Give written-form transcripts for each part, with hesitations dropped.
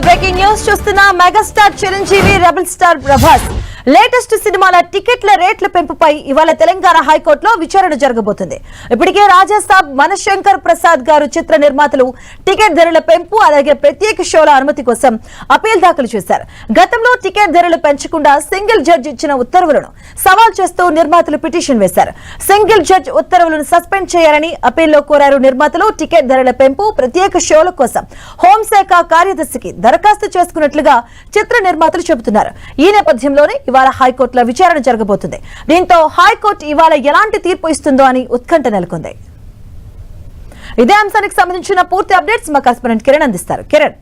Breaking news చూస్తున్నా megastar Chiranjeevi rebel star Prabhas latest సినిమాల టికెట్ల రేట్ల పెంపుపై ఇవాళ తెలంగాణ హైకోర్టులో విచారణ జరగబోతుంది. ఇప్పటికే రాజాసాబ్ మనశంకర్ ప్రసాద్ గారు చిత్ర నిర్మాతలు టికెట్ ధరల పెంపు అలాగే ప్రత్యేక షోల అనుమతి కోసం అపీల్ దాఖలు చేశారు. గతంలో టికెట్ ధరలు పెంచకుండా సింగిల్ జడ్జి ఇచ్చిన ఉత్తర్వులను సవాల్ చేస్తూ నిర్మాతలు పిటిషన్ వేశారు. సింగిల్ జడ్జ్ ఉత్తర్వులను సస్పెండ్ చేయాలని అపీల్లో కోరారు నిర్మాతలు. టికెట్ ధరల పెంపు ప్రత్యేక షోల కోసం హోంశాఖ కార్యదర్శికి దరఖాస్తు చేసుకున్నట్లుగా చిత్ర నిర్మాతలు చెబుతున్నారు. ఈ నేపథ్యంలోనే ఇవాళ హైకోర్టులో విచారణ జరగబోతుంది. దీంతో హైకోర్టు ఇవాళ ఎలాంటి తీర్పు ఇస్తుందో అని ఉత్కంఠ నెలకొంది. ఇదే అంశానికి సంబంధించిన పూర్తి అప్డేట్స్ మా కరెస్పాండెంట్ కిరణ్ అందిస్తారు. కిరణ్,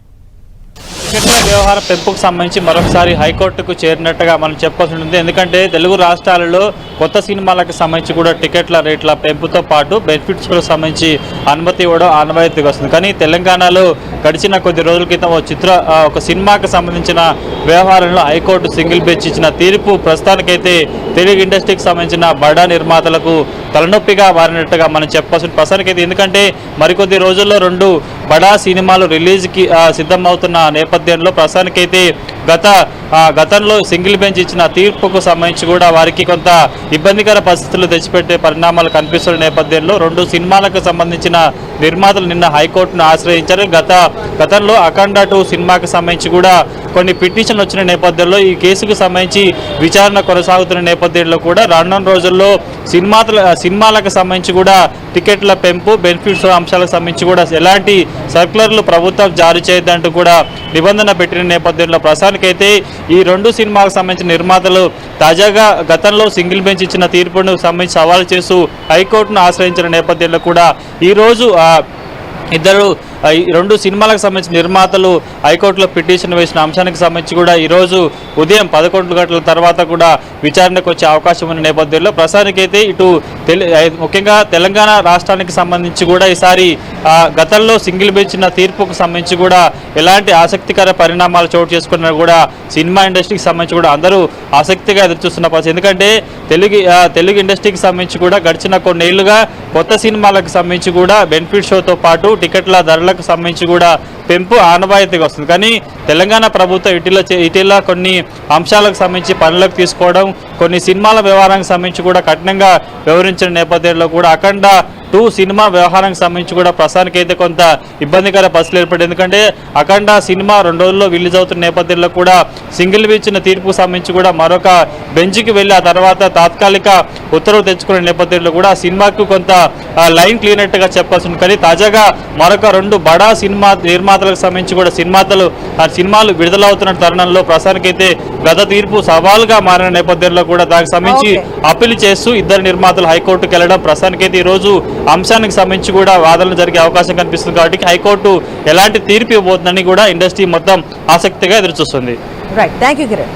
టికెట్ల వ్యవహార పెంపుకు సంబంధించి మరొకసారి హైకోర్టుకు చేరినట్టుగా మనం చెప్పాల్సి ఉంటుంది. ఎందుకంటే తెలుగు రాష్ట్రాలలో కొత్త సినిమాలకు సంబంధించి కూడా టికెట్ల రేట్ల పెంపుతో పాటు బెనిఫిట్స్కు సంబంధించి అనుమతి ఇవ్వడం ఆనవాయితీగా వస్తుంది. కానీ తెలంగాణలో గడిచిన కొద్ది రోజుల క్రితం ఒక సినిమాకు సంబంధించిన వ్యవహారంలో హైకోర్టు సింగిల్ బెంచ్ ఇచ్చిన తీర్పు ప్రస్తుతానికైతే తెలుగు ఇండస్ట్రీకి సంబంధించిన బడా నిర్మాతలకు తలనొప్పిగా మారినట్టుగా మనం చెప్పాల్సిన ప్రస్తుతానికైతే. ఎందుకంటే మరికొద్ది రోజుల్లో 2 బడా సినిమాలు రిలీజ్కి సిద్ధమవుతున్న నేపథ్యంలో ప్రస్తుతానికైతే గతంలో సింగిల్ బెంచ్ ఇచ్చిన తీర్పుకు సంబంధించి కూడా వారికి కొంత ఇబ్బందికర పరిస్థితులు తెచ్చిపెట్టే పరిణామాలు కనిపిస్తున్న నేపథ్యంలో 2 సినిమాలకు సంబంధించిన నిర్మాతలు నిన్న హైకోర్టును ఆశ్రయించారు. గతంలో అఖండ 2 సినిమాకు సంబంధించి కూడా కొన్ని పిటిషన్లు వచ్చిన నేపథ్యంలో ఈ కేసుకు సంబంధించి విచారణ కొనసాగుతున్న నేపథ్యంలో కూడా రానున్న రోజుల్లో సినిమాలకు సంబంధించి కూడా టికెట్ల పెంపు బెనిఫిట్స్ అంశాలకు సంబంధించి కూడా ఎలాంటి సర్క్యులర్లు ప్రభుత్వం జారీ చేయొద్దంటూ కూడా నిబంధన పెట్టిన నేపథ్యంలో ప్రస్తుతానికైతే ఈ 2 సినిమాలకు సంబంధించిన నిర్మాతలు తాజాగా గతంలో సింగిల్ బెంచ్ ఇచ్చిన తీర్పును సంబంధించి సవాల్ చేస్తూ హైకోర్టును ఆశ్రయించిన నేపథ్యంలో కూడా ఈరోజు ఇద్దరు 2 సినిమాలకు సంబంధించిన నిర్మాతలు హైకోర్టులో పిటిషన్ వేసిన అంశానికి సంబంధించి కూడా ఈరోజు ఉదయం 11 గంటల తర్వాత కూడా విచారణకు వచ్చే అవకాశం ఉన్న నేపథ్యంలో ప్రస్తుతానికైతే ఇటు ముఖ్యంగా తెలంగాణ రాష్ట్రానికి సంబంధించి కూడా ఈసారి గతంలో సింగిల్ బెంచ్ ఇచ్చిన తీర్పుకు సంబంధించి కూడా ఎలాంటి ఆసక్తికర పరిణామాలు చోటు చేసుకున్నా కూడా సినిమా ఇండస్ట్రీకి సంబంధించి కూడా అందరూ ఆసక్తిగా ఎదురుచూస్తున్న పరిస్థితి. ఎందుకంటే తెలుగు ఇండస్ట్రీకి సంబంధించి కూడా గడిచిన కొన్నేళ్లుగా కొత్త సినిమాలకు సంబంధించి కూడా బెనిఫిట్ షోతో పాటు టికెట్ల ధరలకు సంబంధించి కూడా పెంపు ఆనవాయితీగా వస్తుంది. కానీ తెలంగాణ ప్రభుత్వం ఇటీవల కొన్ని అంశాలకు సంబంధించి పనులకు తీసుకోవడం, కొన్ని సినిమాల వ్యవహారానికి సంబంధించి కూడా కఠినంగా వ్యవహరించిన నేపథ్యంలో కూడా అఖండ 2 సినిమా వ్యవహారానికి సంబంధించి కూడా ప్రస్తుతానికైతే కొంత ఇబ్బందికర పరిస్థితులు ఏర్పడింది. ఎందుకంటే అఖండ సినిమా 2 రోజుల్లో రిలీజ్ అవుతున్న నేపథ్యంలో కూడా సింగిల్ ఇచ్చిన తీర్పుకు సంబంధించి కూడా మరొక బెంచ్కి వెళ్ళి ఆ తర్వాత తాత్కాలిక ఉత్తర్వులు తెచ్చుకునే నేపథ్యంలో కూడా ఆ సినిమాకు కొంత లైన్ క్లీనట్టుగా చెప్పాల్సింది. కానీ తాజాగా మరొక 2 బడా సినిమా నిర్మాతలకు సంబంధించి కూడా సినిమాలు విడుదలవుతున్న తరుణంలో ప్రస్తుతానికైతే గత తీర్పు సవాల్గా మారిన నేపథ్యంలో కూడా దానికి సంబంధించి అప్పీల్ చేస్తూ ఇద్దరు నిర్మాతలు హైకోర్టుకు వెళ్ళడం ప్రస్తుతానికైతే ఈరోజు అంశానికి సంబంధించి కూడా వాదనలు జరిగే అవకాశం కనిపిస్తుంది. కాబట్టి హైకోర్టు ఎలాంటి తీర్పు ఇవ్వబోతుందని కూడా ఇండస్ట్రీ మొత్తం ఆసక్తిగా ఎదురుచూస్తుంది. Right, thank you Kiran.